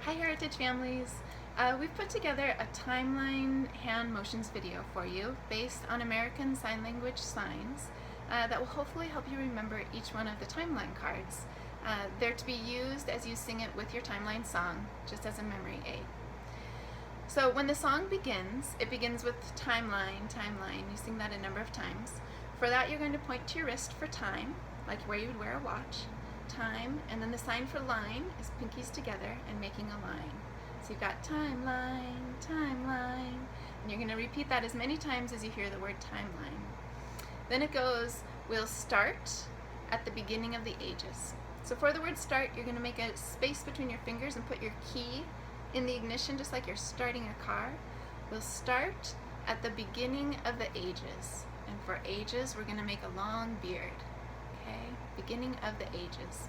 Hi Heritage families! We've put together a timeline hand motions video for you based on American Sign Language signs that will hopefully help you remember each one of the timeline cards. They're to be used as you sing it with your timeline song, just as a memory aid. So when the song begins, it begins with timeline, timeline. You sing that a number of times. For that, you're going to point to your wrist for time, like where you would wear a watch. Time, and then the sign for line is pinkies together and making a line. So you've got timeline, timeline, and you're going to repeat that as many times as you hear the word timeline. Then it goes, we'll start at the beginning of the ages. So for the word start, you're going to make a space between your fingers and put your key in the ignition just like you're starting a car. We'll start at the beginning of the ages. And for ages, we're going to make a long beard. Okay, beginning of the ages.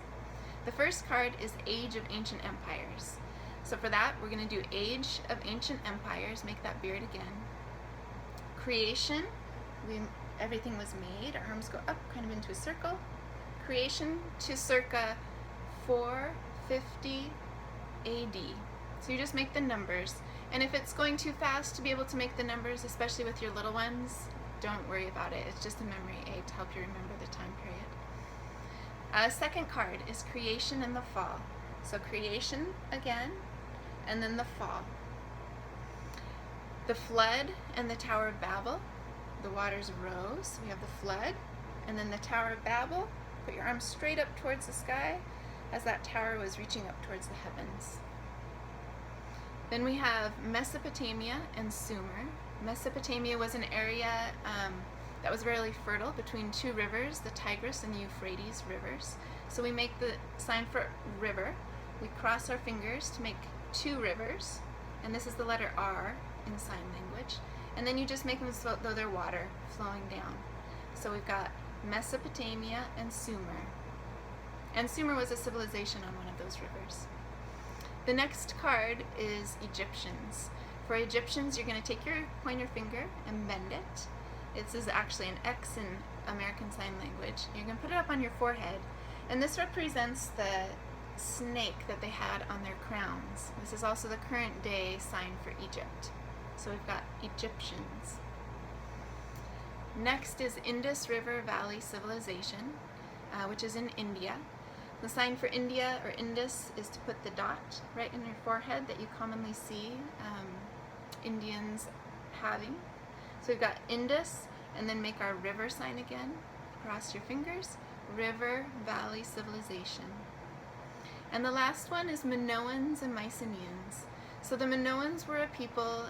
The first card is Age of Ancient Empires. So for that, we're going to do Age of Ancient Empires, make that beard again. Creation, everything was made, our arms go up kind of into a circle. Creation to circa 450 AD. So you just make the numbers. And if it's going too fast to be able to make the numbers, especially with your little ones, don't worry about it. It's just a memory aid to help you remember the time period. Second card is Creation and the Fall. So creation again, and then the fall. The flood and the Tower of Babel. The waters rose. We have the flood, and then the Tower of Babel. Put your arms straight up towards the sky as that tower was reaching up towards the heavens. Then we have Mesopotamia and Sumer. Mesopotamia was an area that was really fertile between two rivers, the Tigris and the Euphrates rivers. So we make the sign for river. We cross our fingers to make two rivers, and this is the letter R in sign language. And then you just make them as though they're water flowing down. So we've got Mesopotamia and Sumer. And Sumer was a civilization on one of those rivers. The next card is Egyptians. For Egyptians, you're going to take your pointer finger and bend it. This is actually an X in American Sign Language. You're going to put it up on your forehead, and this represents the snake that they had on their crowns. This is also the current day sign for Egypt. So we've got Egyptians. Next is Indus River Valley Civilization, which is in India. The sign for India or Indus is to put the dot right in your forehead that you commonly see Indians having. So we've got Indus, and then make our river sign again. Cross your fingers. River Valley Civilization. And the last one is Minoans and Mycenaeans. So the Minoans were a people,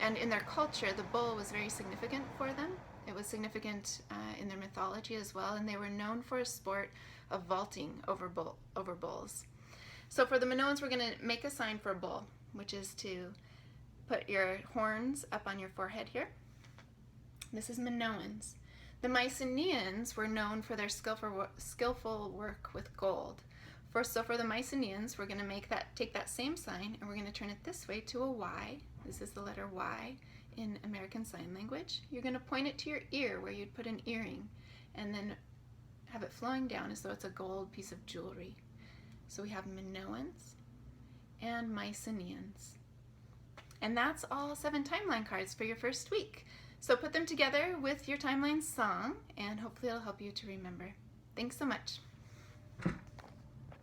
and in their culture, the bull was very significant for them. It was significant in their mythology as well, and they were known for a sport of vaulting over bulls. So for the Minoans, we're going to make a sign for a bull, which is to put your horns up on your forehead here. This is Minoans. The Mycenaeans were known for their skillful work with gold. So for the Mycenaeans, we're going to take that same sign, and we're going to turn it this way to a Y. This is the letter Y in American Sign Language. You're going to point it to your ear where you'd put an earring, and then have it flowing down as though it's a gold piece of jewelry. So we have Minoans and Mycenaeans. And that's all 7 timeline cards for your first week. So put them together with your timeline song, and hopefully it'll help you to remember. Thanks so much.